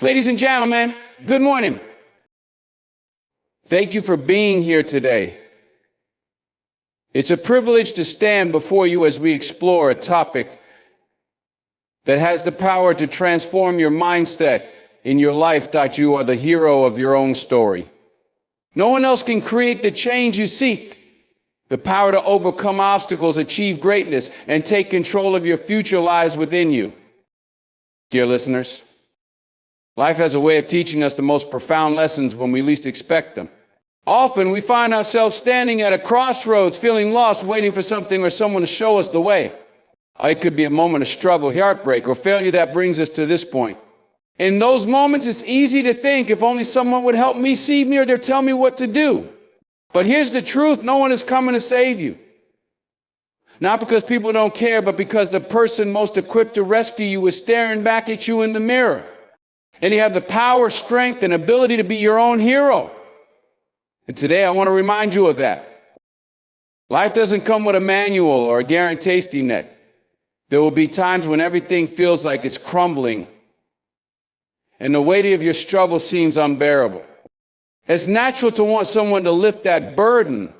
Ladies and gentlemen, good morning. Thank you for being here today. It's a privilege to stand before you as we explore a topic that has the power to transform your mindset in your life that you are the hero of your own story. No one else can create the change you seek, the power to overcome obstacles, achieve greatness, and take control of your future lies within you. Dear listeners, life has a way of teaching us the most profound lessons when we least expect them. Often we find ourselves standing at a crossroads, feeling lost, waiting for something or someone to show us the way. It could be a moment of struggle, heartbreak, or failure that brings us to this point. In those moments, it's easy to think, if only someone would help me, see me, or tell me what to do. But here's the truth, no one is coming to save you. Not because people don't care, but because the person most equipped to rescue you is staring back at you in the mirror. And you have the power, strength, and ability to be your own hero. And today I want to remind you of that. Life doesn't come with a manual or a guaranteed safety net. There will be times when everything feels like it's crumbling and the weight of your struggle seems unbearable. It's natural to want someone to lift that burden,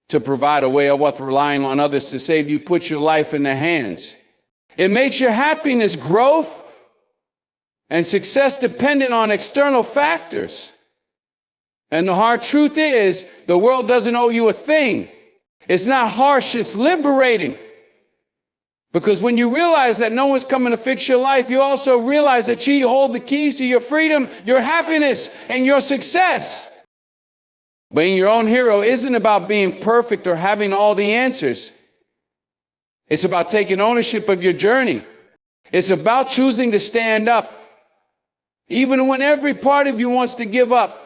to provide a way of what relying on others to save you, put your life in their hands. It makes your happiness, growth, and success dependent on external factors. And the hard truth is, the world doesn't owe you a thing. It's not harsh, it's liberating. Because when you realize that no one's coming to fix your life, you also realize that you hold the keys to your freedom, your happiness, and your success. Being your own hero isn't about being perfect or having all the answers. It's about taking ownership of your journey. It's about choosing to stand up, even when every part of you wants to give up.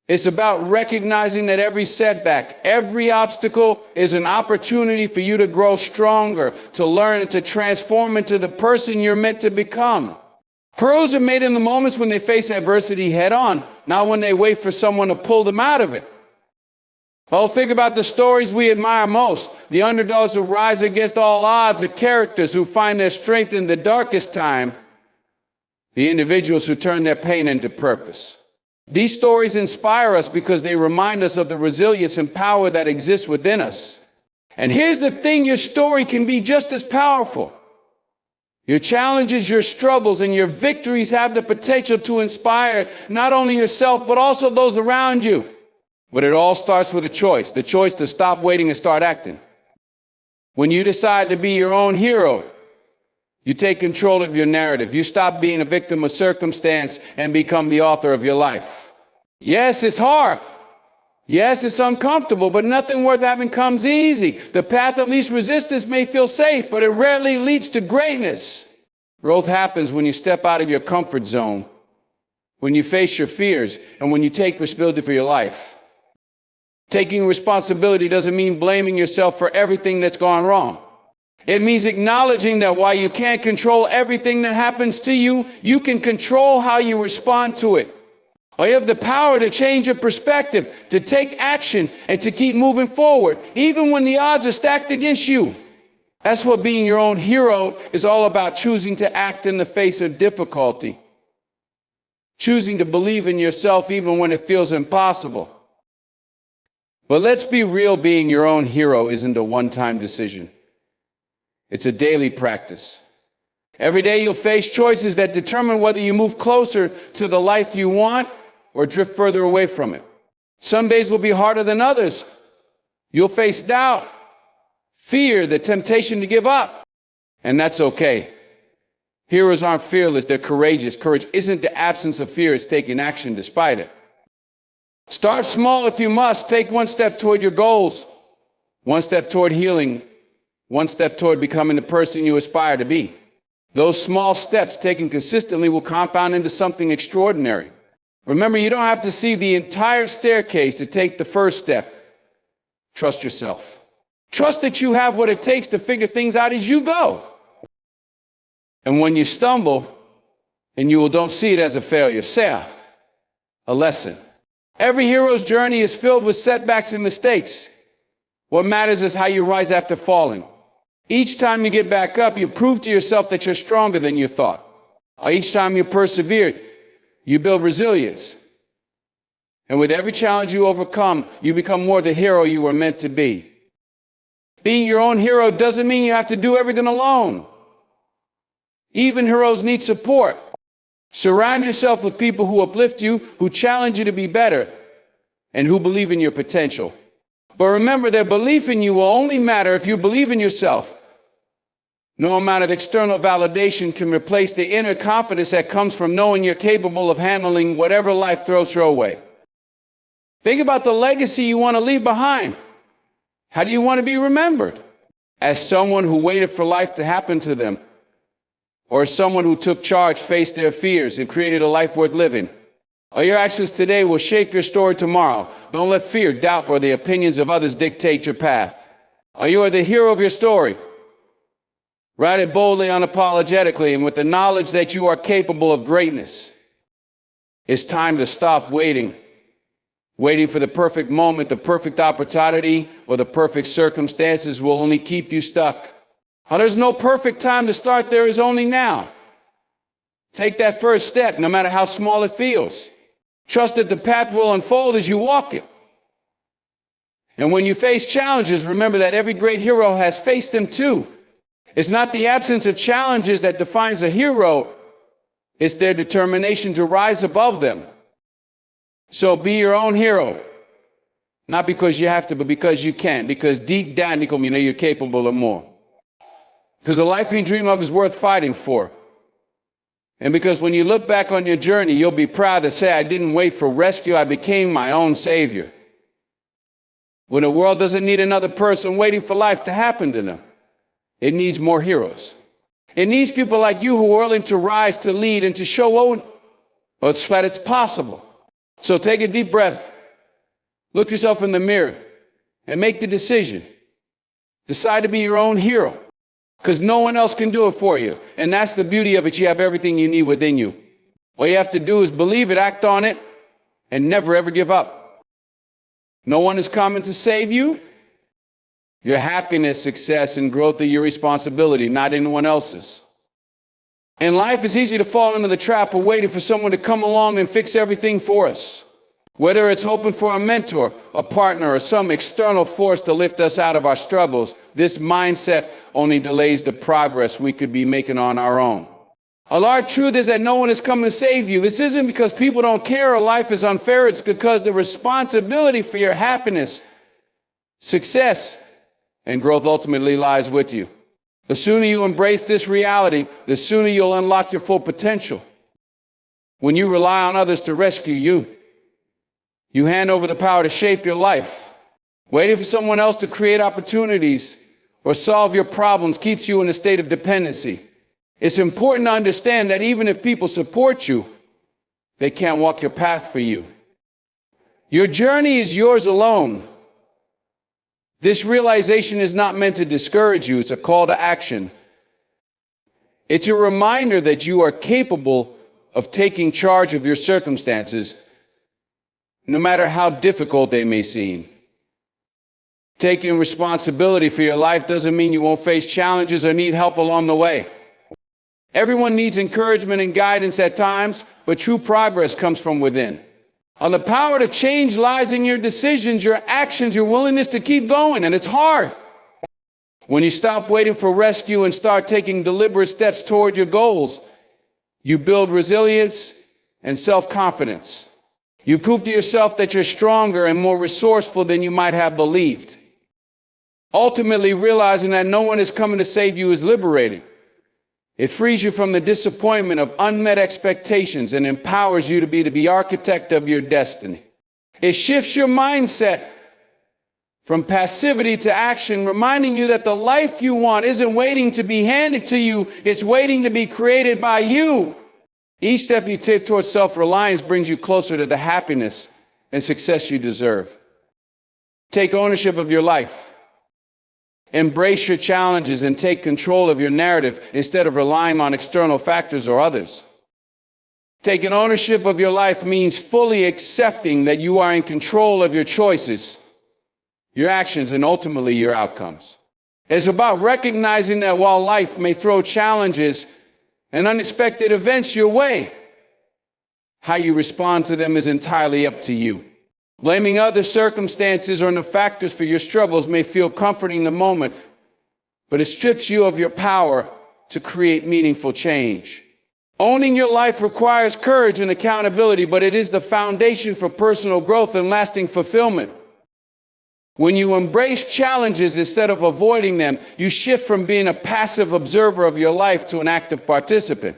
It's about recognizing that every setback, every obstacle is an opportunity for you to grow stronger, to learn, and to transform into the person you're meant to become. Heroes are made in the moments when they face adversity head on, not when they wait for someone to pull them out of it. Oh, think about the stories we admire most, the underdogs who rise against all odds, the characters who find their strength in the darkest time, the individuals who turn their pain into purpose. These stories inspire us because they remind us of the resilience and power that exists within us. And here's the thing, your story can be just as powerful. Your challenges, your struggles, and your victories have the potential to inspire not only yourself, but also those around you. But it all starts with a choice, the choice to stop waiting and start acting. When you decide to be your own hero, you take control of your narrative. You stop being a victim of circumstance and become the author of your life. Yes, it's hard. Yes, it's uncomfortable, but nothing worth having comes easy. The path of least resistance may feel safe, but it rarely leads to greatness. Growth happens when you step out of your comfort zone, when you face your fears, and when you take responsibility for your life. Taking responsibility doesn't mean blaming yourself for everything that's gone wrong. It means acknowledging that while you can't control everything that happens to you, you can control how you respond to it. Or you have the power to change your perspective, to take action, and to keep moving forward, even when the odds are stacked against you. That's what being your own hero is all about, choosing to act in the face of difficulty. Choosing to believe in yourself even when it feels impossible. But let's be real, being your own hero isn't a one-time decision. It's a daily practice. Every day you'll face choices that determine whether you move closer to the life you want or drift further away from it. Some days will be harder than others. You'll face doubt, fear, the temptation to give up. And that's okay. Heroes aren't fearless, they're courageous. Courage isn't the absence of fear, it's taking action despite it. Start small if you must. Take one step toward your goals, one step toward healing, one step toward becoming the person you aspire to be. Those small steps taken consistently will compound into something extraordinary. Remember, you don't have to see the entire staircase to take the first step. Trust yourself. Trust that you have what it takes to figure things out as you go. And when you stumble, and you don't see it as a failure, say a lesson. Every hero's journey is filled with setbacks and mistakes. What matters is how you rise after falling. Each time you get back up, you prove to yourself that you're stronger than you thought. Each time you persevere, you build resilience. And with every challenge you overcome, you become more the hero you were meant to be. Being your own hero doesn't mean you have to do everything alone. Even heroes need support. Surround yourself with people who uplift you, who challenge you to be better, and who believe in your potential. But remember, their belief in you will only matter if you believe in yourself. No amount of external validation can replace the inner confidence that comes from knowing you're capable of handling whatever life throws your way. Think about the legacy you want to leave behind. How do you want to be remembered? As someone who waited for life to happen to them, or as someone who took charge, faced their fears, and created a life worth living? Or your actions today will shape your story tomorrow. Don't let fear, doubt, or the opinions of others dictate your path. Or you are the hero of your story. Write it boldly, unapologetically, and with the knowledge that you are capable of greatness. It's time to stop waiting for the perfect moment, the perfect opportunity, or the perfect circumstances will only keep you stuck. There's no perfect time to start, there is only now. Take that first step, no matter how small it feels. Trust that the path will unfold as you walk it. And when you face challenges, remember that every great hero has faced them too. It's not the absence of challenges that defines a hero, it's their determination to rise above them. So be your own hero. Not because you have to, but because you can. Because deep down, you know you're capable of more. Because the life you dream of is worth fighting for. And because when you look back on your journey, you'll be proud to say, I didn't wait for rescue, I became my own savior. When the world doesn't need another person waiting for life to happen to them, it needs more heroes. It needs people like you who are willing to rise, to lead, and to show that it's possible. So take a deep breath, look yourself in the mirror, and make the decision. Decide to be your own hero, because no one else can do it for you. And that's the beauty of it. You have everything you need within you. All you have to do is believe it, act on it, and never ever give up. No one is coming to save you. Your happiness, success, and growth are your responsibility, not anyone else's. In life, it's easy to fall into the trap of waiting for someone to come along and fix everything for us. Whether it's hoping for a mentor, a partner, or some external force to lift us out of our struggles, this mindset only delays the progress we could be making on our own. A large truth is that no one is coming to save you. This isn't because people don't care or life is unfair. It's because the responsibility for your happiness, success, and growth ultimately lies with you. The sooner you embrace this reality, the sooner you'll unlock your full potential. When you rely on others to rescue you, you hand over the power to shape your life. Waiting for someone else to create opportunities or solve your problems keeps you in a state of dependency. It's important to understand that even if people support you, they can't walk your path for you. Your journey is yours alone. This realization is not meant to discourage you. It's a call to action. It's a reminder that you are capable of taking charge of your circumstances, no matter how difficult they may seem. Taking responsibility for your life doesn't mean you won't face challenges or need help along the way. Everyone needs encouragement and guidance at times, but true progress comes from within. The power to change lies in your decisions, your actions, your willingness to keep going, and it's hard. When you stop waiting for rescue and start taking deliberate steps toward your goals, you build resilience and self-confidence. You prove to yourself that you're stronger and more resourceful than you might have believed. Ultimately, realizing that no one is coming to save you is liberating. It frees you from the disappointment of unmet expectations and empowers you to be the architect of your destiny. It shifts your mindset from passivity to action, reminding you that the life you want isn't waiting to be handed to you, it's waiting to be created by you. Each step you take towards self-reliance brings you closer to the happiness and success you deserve. Take ownership of your life. Embrace your challenges and take control of your narrative instead of relying on external factors or others. Taking ownership of your life means fully accepting that you are in control of your choices, your actions, and ultimately your outcomes. It's about recognizing that while life may throw challenges and unexpected events your way. How you respond to them is entirely up to you. Blaming other circumstances or the factors for your struggles may feel comforting in the moment, but it strips you of your power to create meaningful change. Owning your life requires courage and accountability, but it is the foundation for personal growth and lasting fulfillment. When you embrace challenges instead of avoiding them, you shift from being a passive observer of your life to an active participant.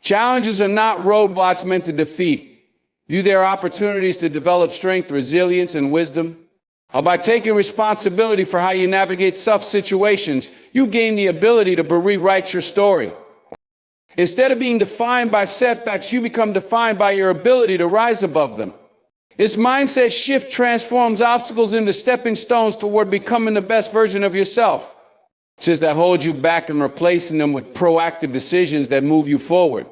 Challenges are not roadblocks meant to defeat. View their opportunities to develop strength, resilience, and wisdom. By taking responsibility for how you navigate tough situations, you gain the ability to rewrite your story. Instead of being defined by setbacks, you become defined by your ability to rise above them. This mindset shift transforms obstacles into stepping stones toward becoming the best version of yourself. It's that holds you back and replacing them with proactive decisions that move you forward.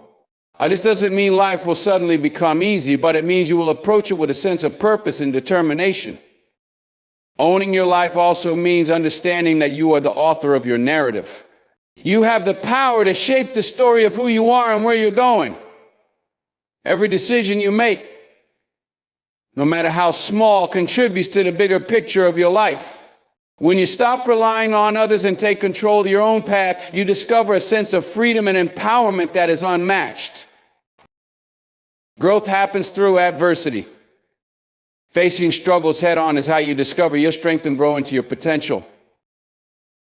This doesn't mean life will suddenly become easy, but it means you will approach it with a sense of purpose and determination. Owning your life also means understanding that you are the author of your narrative. You have the power to shape the story of who you are and where you're going. Every decision you make, no matter how small, contributes to the bigger picture of your life. When you stop relying on others and take control of your own path, you discover a sense of freedom and empowerment that is unmatched. Growth happens through adversity. Facing struggles head-on is how you discover your strength and grow into your potential.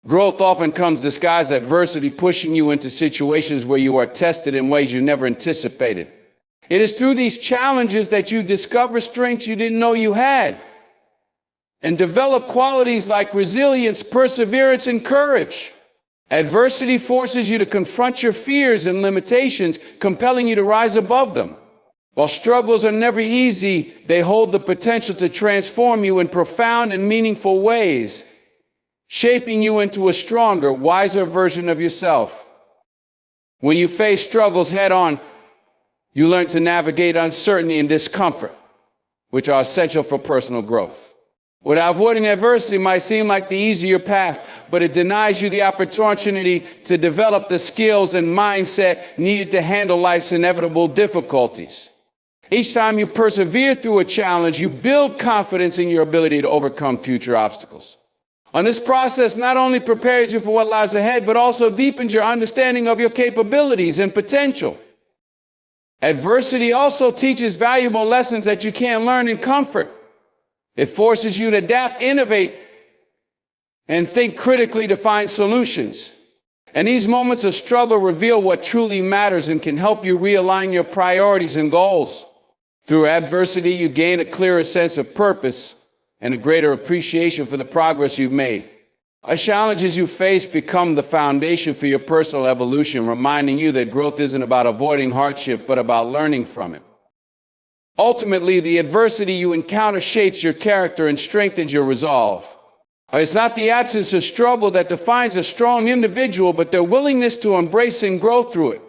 Growth often comes disguised as adversity, pushing you into situations where you are tested in ways you never anticipated. It is through these challenges that you discover strengths you didn't know you had, and develop qualities like resilience, perseverance, and courage. Adversity forces you to confront your fears and limitations, compelling you to rise above them. While struggles are never easy, they hold the potential to transform you in profound and meaningful ways, shaping you into a stronger, wiser version of yourself. When you face struggles head-on, you learn to navigate uncertainty and discomfort, which are essential for personal growth. Without avoiding adversity might seem like the easier path, but it denies you the opportunity to develop the skills and mindset needed to handle life's inevitable difficulties. Each time you persevere through a challenge, you build confidence in your ability to overcome future obstacles. And this process not only prepares you for what lies ahead, but also deepens your understanding of your capabilities and potential. Adversity also teaches valuable lessons that you can't learn in comfort. It forces you to adapt, innovate, and think critically to find solutions. And these moments of struggle reveal what truly matters and can help you realign your priorities and goals. Through adversity, you gain a clearer sense of purpose and a greater appreciation for the progress you've made. The challenges you face become the foundation for your personal evolution, reminding you that growth isn't about avoiding hardship, but about learning from it. Ultimately, the adversity you encounter shapes your character and strengthens your resolve. It's not the absence of struggle that defines a strong individual, but their willingness to embrace and grow through it.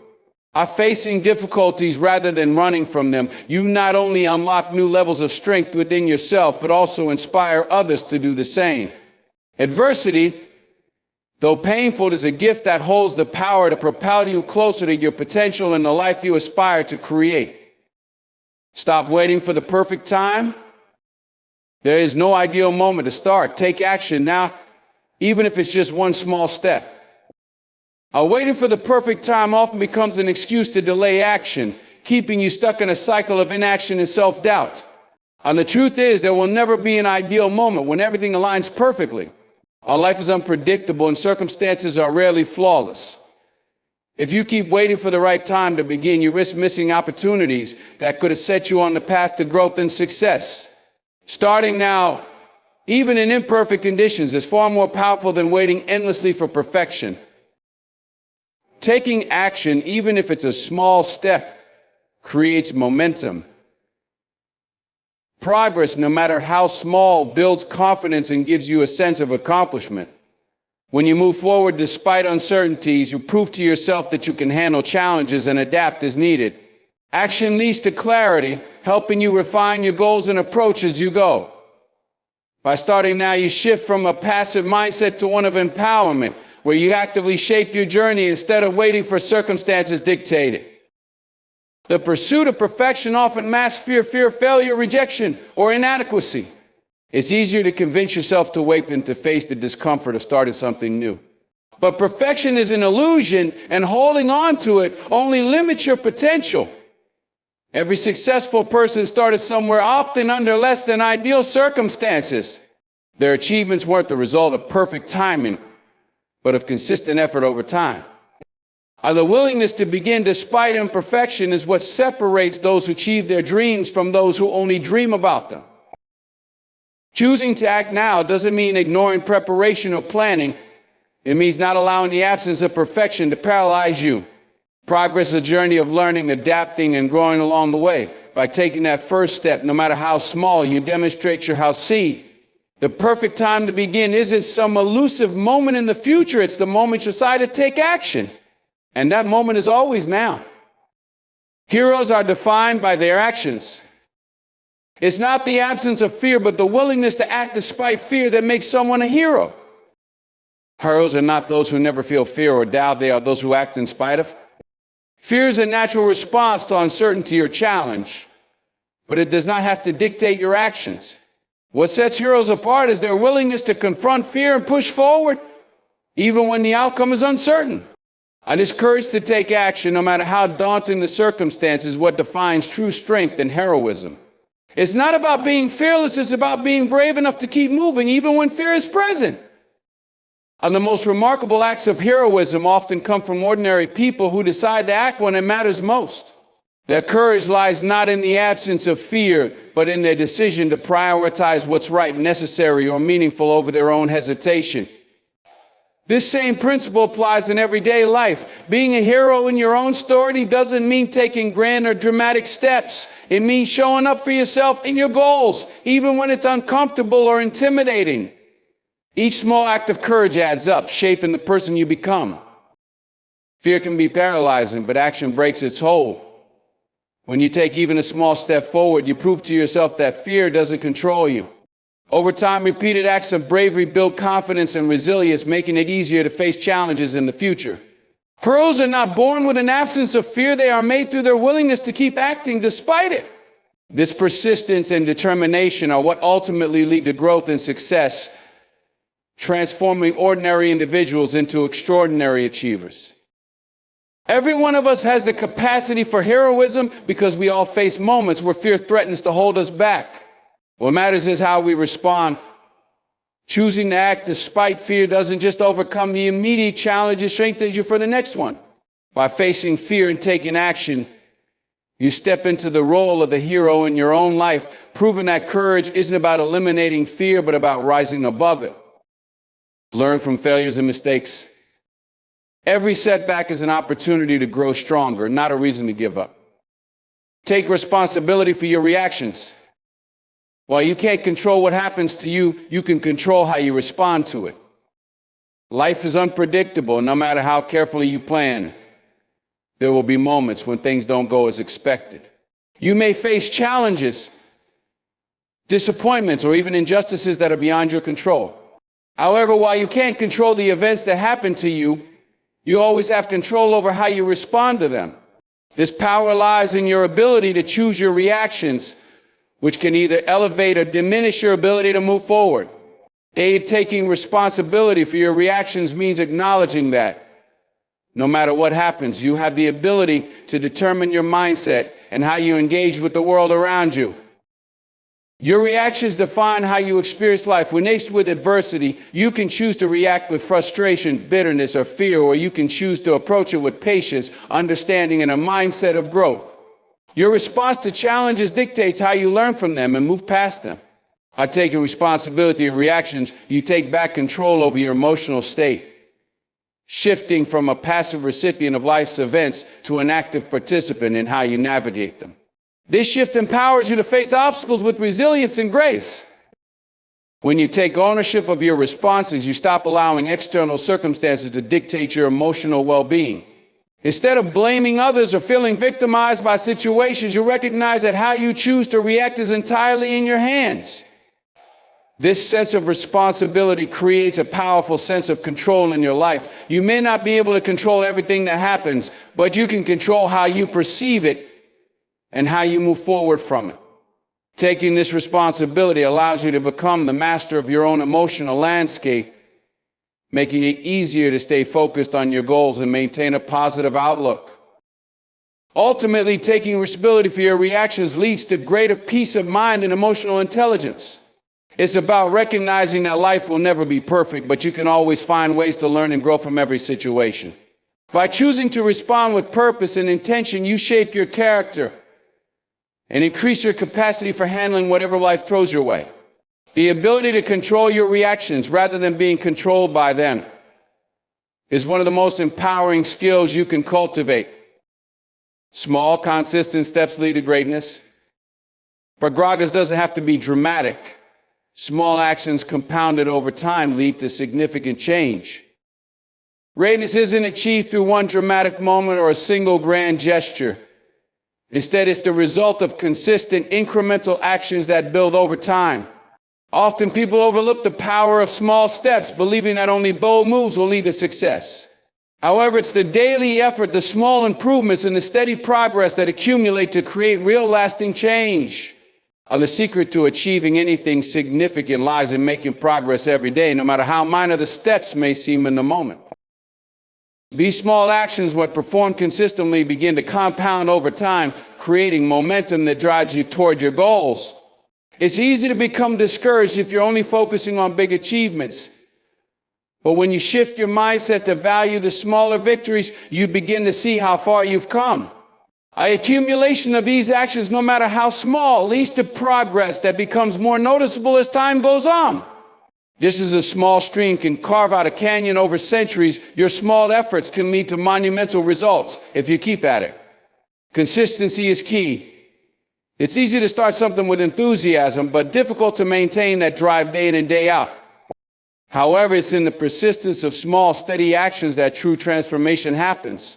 By facing difficulties rather than running from them, you not only unlock new levels of strength within yourself, but also inspire others to do the same. Adversity, though painful, is a gift that holds the power to propel you closer to your potential and the life you aspire to create. Stop waiting for the perfect time. There is no ideal moment to start. Take action now, even if it's just one small step. Waiting for the perfect time often becomes an excuse to delay action, keeping you stuck in a cycle of inaction and self-doubt. And the truth is, there will never be an ideal moment when everything aligns perfectly. Our life is unpredictable and circumstances are rarely flawless. If you keep waiting for the right time to begin, you risk missing opportunities that could have set you on the path to growth and success. Starting now, even in imperfect conditions, is far more powerful than waiting endlessly for perfection. Taking action, even if it's a small step, creates momentum. Progress, no matter how small, builds confidence and gives you a sense of accomplishment. When you move forward despite uncertainties, you prove to yourself that you can handle challenges and adapt as needed. Action leads to clarity, helping you refine your goals and approach as you go. By starting now, you shift from a passive mindset to one of empowerment, where you actively shape your journey instead of waiting for circumstances dictated. The pursuit of perfection often masks fear of failure, rejection, or inadequacy. It's easier to convince yourself to wait than to face the discomfort of starting something new. But perfection is an illusion, and holding on to it only limits your potential. Every successful person started somewhere, often under less than ideal circumstances. Their achievements weren't the result of perfect timing, but of consistent effort over time. The willingness to begin despite imperfection is what separates those who achieve their dreams from those who only dream about them. Choosing to act now doesn't mean ignoring preparation or planning. It means not allowing the absence of perfection to paralyze you. Progress is a journey of learning, adapting, and growing along the way. By taking that first step, no matter how small, you demonstrate your how seed. The perfect time to begin isn't some elusive moment in the future. It's the moment you decide to take action. And that moment is always now. Heroes are defined by their actions. It's not the absence of fear, but the willingness to act despite fear that makes someone a hero. Heroes are not those who never feel fear or doubt. They are those who act in spite of. Fear is a natural response to uncertainty or challenge, but it does not have to dictate your actions. What sets heroes apart is their willingness to confront fear and push forward, even when the outcome is uncertain. And this courage to take action, no matter how daunting the circumstances, is what defines true strength and heroism. It's not about being fearless, it's about being brave enough to keep moving, even when fear is present. And the most remarkable acts of heroism often come from ordinary people who decide to act when it matters most. Their courage lies not in the absence of fear, but in their decision to prioritize what's right, necessary, or meaningful over their own hesitation. This same principle applies in everyday life. Being a hero in your own story doesn't mean taking grand or dramatic steps. It means showing up for yourself and your goals, even when it's uncomfortable or intimidating. Each small act of courage adds up, shaping the person you become. Fear can be paralyzing, but action breaks its hold. When you take even a small step forward, you prove to yourself that fear doesn't control you. Over time, repeated acts of bravery build confidence and resilience, making it easier to face challenges in the future. Heroes are not born with an absence of fear. They are made through their willingness to keep acting despite it. This persistence and determination are what ultimately lead to growth and success, transforming ordinary individuals into extraordinary achievers. Every one of us has the capacity for heroism because we all face moments where fear threatens to hold us back. What matters is how we respond. Choosing to act despite fear doesn't just overcome the immediate challenge, it strengthens you for the next one. By facing fear and taking action, you step into the role of the hero in your own life, proving that courage isn't about eliminating fear, but about rising above it. Learn from failures and mistakes. Every setback is an opportunity to grow stronger, not a reason to give up. Take responsibility for your reactions. While you can't control what happens to you, you can control how you respond to it. Life is unpredictable, no matter how carefully you plan. There will be moments when things don't go as expected. You may face challenges, disappointments, or even injustices that are beyond your control. However, while you can't control the events that happen to you, you always have control over how you respond to them. This power lies in your ability to choose your reactions, which can either elevate or diminish your ability to move forward. Taking responsibility for your reactions means acknowledging that no matter what happens, you have the ability to determine your mindset and how you engage with the world around you. Your reactions define how you experience life. When faced with adversity, you can choose to react with frustration, bitterness, or fear, or you can choose to approach it with patience, understanding, and a mindset of growth. Your response to challenges dictates how you learn from them and move past them. By taking responsibility for your reactions, you take back control over your emotional state, shifting from a passive recipient of life's events to an active participant in how you navigate them. This shift empowers you to face obstacles with resilience and grace. When you take ownership of your responses, you stop allowing external circumstances to dictate your emotional well-being. Instead of blaming others or feeling victimized by situations, you recognize that how you choose to react is entirely in your hands. This sense of responsibility creates a powerful sense of control in your life. You may not be able to control everything that happens, but you can control how you perceive it and how you move forward from it. Taking this responsibility allows you to become the master of your own emotional landscape, making it easier to stay focused on your goals and maintain a positive outlook. Ultimately, taking responsibility for your reactions leads to greater peace of mind and emotional intelligence. It's about recognizing that life will never be perfect, but you can always find ways to learn and grow from every situation. By choosing to respond with purpose and intention, you shape your character and increase your capacity for handling whatever life throws your way. The ability to control your reactions rather than being controlled by them is one of the most empowering skills you can cultivate. Small, consistent steps lead to greatness. But progress doesn't have to be dramatic. Small actions compounded over time lead to significant change. Greatness isn't achieved through one dramatic moment or a single grand gesture. Instead, it's the result of consistent, incremental actions that build over time. Often people overlook the power of small steps, believing that only bold moves will lead to success. However, it's the daily effort, the small improvements, and the steady progress that accumulate to create real lasting change. The secret to achieving anything significant lies in making progress every day, no matter how minor the steps may seem in the moment. These small actions, when performed consistently, begin to compound over time, creating momentum that drives you toward your goals. It's easy to become discouraged if you're only focusing on big achievements. But when you shift your mindset to value the smaller victories, you begin to see how far you've come. An accumulation of these actions, no matter how small, leads to progress that becomes more noticeable as time goes on. Just as a small stream can carve out a canyon over centuries, your small efforts can lead to monumental results if you keep at it. Consistency is key. It's easy to start something with enthusiasm, but difficult to maintain that drive day in and day out. However, it's in the persistence of small, steady actions that true transformation happens.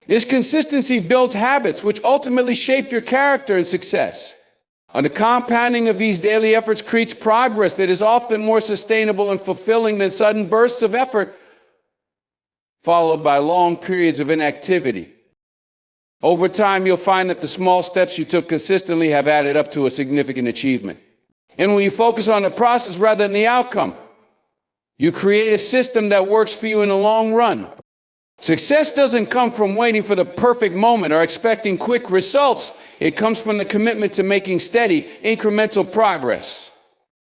This consistency builds habits which ultimately shape your character and success. And the compounding of these daily efforts creates progress that is often more sustainable and fulfilling than sudden bursts of effort, followed by long periods of inactivity. Over time, you'll find that the small steps you took consistently have added up to a significant achievement. And when you focus on the process rather than the outcome, you create a system that works for you in the long run. Success doesn't come from waiting for the perfect moment or expecting quick results. It comes from the commitment to making steady, incremental progress.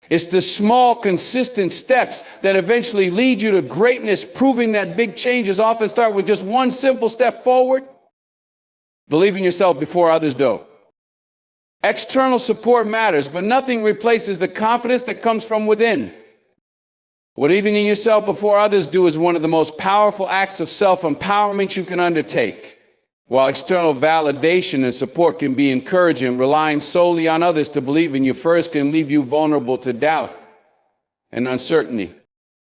It's the small, consistent steps that eventually lead you to greatness, proving that big changes often start with just one simple step forward. Believe in yourself before others do. External support matters, but nothing replaces the confidence that comes from within. Believing in yourself before others do is one of the most powerful acts of self-empowerment you can undertake. While external validation and support can be encouraging, relying solely on others to believe in you first can leave you vulnerable to doubt and uncertainty.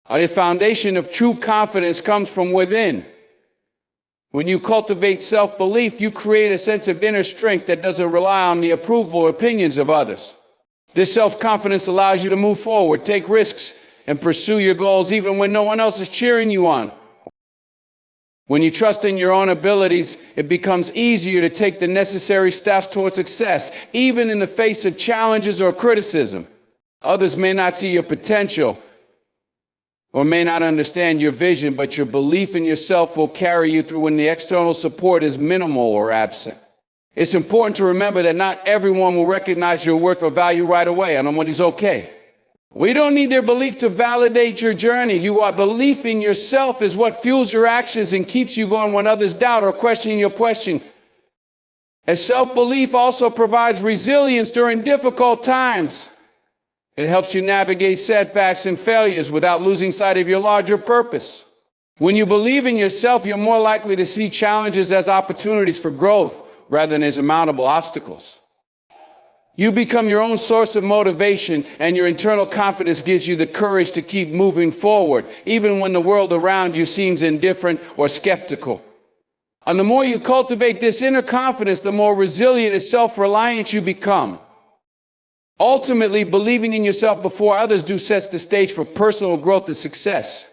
The foundation of true confidence comes from within. When you cultivate self-belief, you create a sense of inner strength that doesn't rely on the approval or opinions of others. This self-confidence allows you to move forward, take risks, and pursue your goals even when no one else is cheering you on. When you trust in your own abilities, it becomes easier to take the necessary steps toward success, even in the face of challenges or criticism. Others may not see your potential or may not understand your vision, but your belief in yourself will carry you through when the external support is minimal or absent. It's important to remember that not everyone will recognize your worth or value right away, and nobody's okay. We don't need their belief to validate your journey. Your belief in yourself is what fuels your actions and keeps you going when others doubt or question your question. And self-belief also provides resilience during difficult times. It helps you navigate setbacks and failures without losing sight of your larger purpose. When you believe in yourself, you're more likely to see challenges as opportunities for growth rather than as insurmountable obstacles. You become your own source of motivation, and your internal confidence gives you the courage to keep moving forward, even when the world around you seems indifferent or skeptical. And the more you cultivate this inner confidence, the more resilient and self-reliant you become. Ultimately, believing in yourself before others do sets the stage for personal growth and success.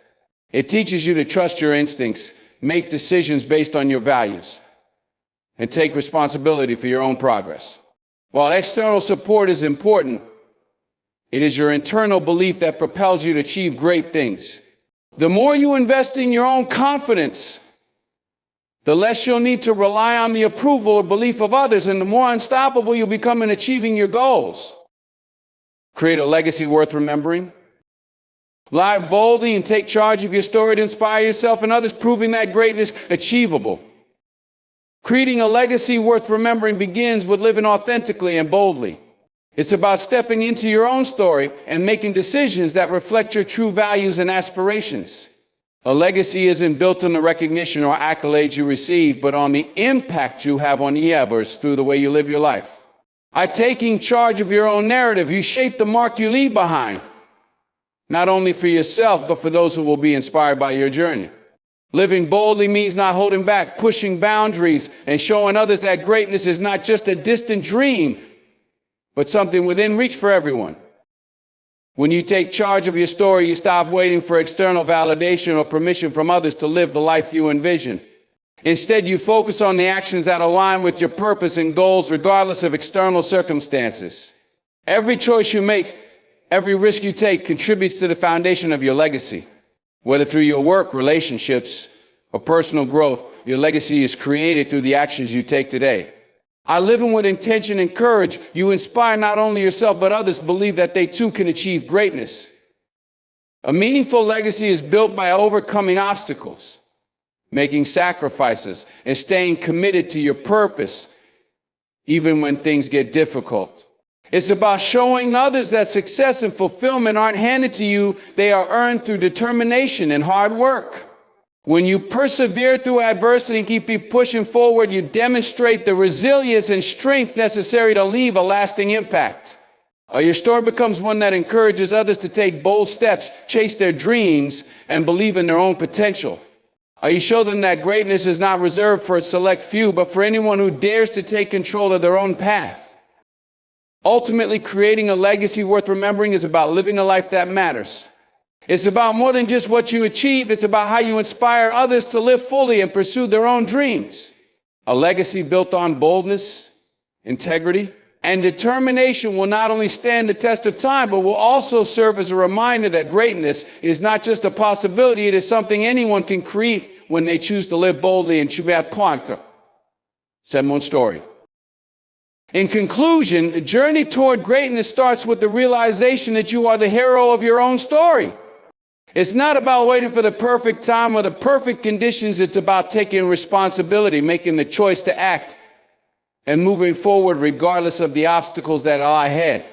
It teaches you to trust your instincts, make decisions based on your values, and take responsibility for your own progress. While external support is important, it is your internal belief that propels you to achieve great things. The more you invest in your own confidence, the less you'll need to rely on the approval or belief of others, and the more unstoppable you'll become in achieving your goals. Create a legacy worth remembering. Live boldly and take charge of your story to inspire yourself and others, proving that greatness achievable. Creating a legacy worth remembering begins with living authentically and boldly. It's about stepping into your own story and making decisions that reflect your true values and aspirations. A legacy isn't built on the recognition or accolades you receive, but on the impact you have on others through the way you live your life. By taking charge of your own narrative, you shape the mark you leave behind, not only for yourself, but for those who will be inspired by your journey. Living boldly means not holding back, pushing boundaries, and showing others that greatness is not just a distant dream, but something within reach for everyone. When you take charge of your story, you stop waiting for external validation or permission from others to live the life you envision. Instead, you focus on the actions that align with your purpose and goals, regardless of external circumstances. Every choice you make, every risk you take contributes to the foundation of your legacy. Whether through your work, relationships, or personal growth, your legacy is created through the actions you take today. By living with intention and courage, you inspire not only yourself, but others believe that they too can achieve greatness. A meaningful legacy is built by overcoming obstacles, making sacrifices, and staying committed to your purpose, even when things get difficult. It's about showing others that success and fulfillment aren't handed to you, they are earned through determination and hard work. When you persevere through adversity and keep pushing forward, you demonstrate the resilience and strength necessary to leave a lasting impact. Your story becomes one that encourages others to take bold steps, chase their dreams, and believe in their own potential. You show them that greatness is not reserved for a select few, but for anyone who dares to take control of their own path. Ultimately, creating a legacy worth remembering is about living a life that matters. It's about more than just what you achieve. It's about how you inspire others to live fully and pursue their own dreams. A legacy built on boldness, integrity, and determination will not only stand the test of time, but will also serve as a reminder that greatness is not just a possibility, it is something anyone can create when they choose to live boldly and c'est mon story. In conclusion, the journey toward greatness starts with the realization that you are the hero of your own story. It's not about waiting for the perfect time or the perfect conditions. It's about taking responsibility, making the choice to act, and moving forward regardless of the obstacles that lie ahead.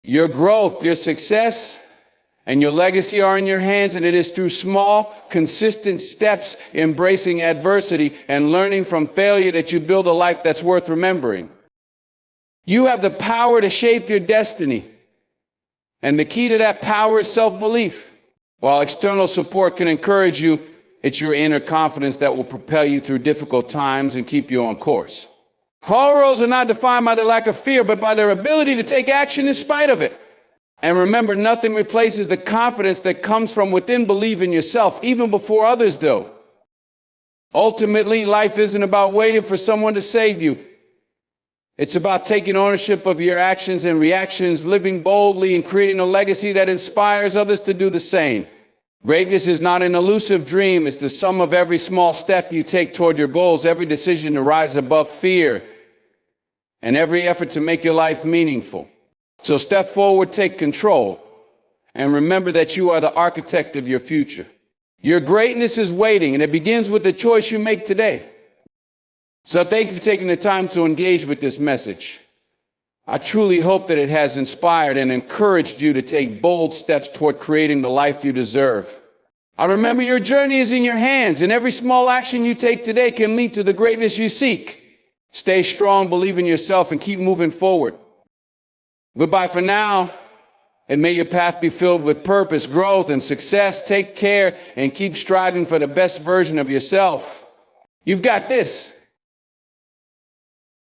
Your growth, your success, and your legacy are in your hands, and it is through small, consistent steps, embracing adversity, and learning from failure that you build a life that's worth remembering. You have the power to shape your destiny, and the key to that power is self-belief. While external support can encourage you, it's your inner confidence that will propel you through difficult times and keep you on course. Heroes are not defined by their lack of fear, but by their ability to take action in spite of it. And remember, nothing replaces the confidence that comes from within. Believe in yourself, even before others do. Ultimately, life isn't about waiting for someone to save you. It's about taking ownership of your actions and reactions, living boldly, and creating a legacy that inspires others to do the same. Greatness is not an elusive dream. It's the sum of every small step you take toward your goals, every decision to rise above fear, and every effort to make your life meaningful. So step forward, take control, and remember that you are the architect of your future. Your greatness is waiting, and it begins with the choice you make today. So thank you for taking the time to engage with this message. I truly hope that it has inspired and encouraged you to take bold steps toward creating the life you deserve. I remember your journey is in your hands, and every small action you take today can lead to the greatness you seek. Stay strong, believe in yourself, and keep moving forward. Goodbye for now, and may your path be filled with purpose, growth, and success. Take care and keep striving for the best version of yourself. You've got this.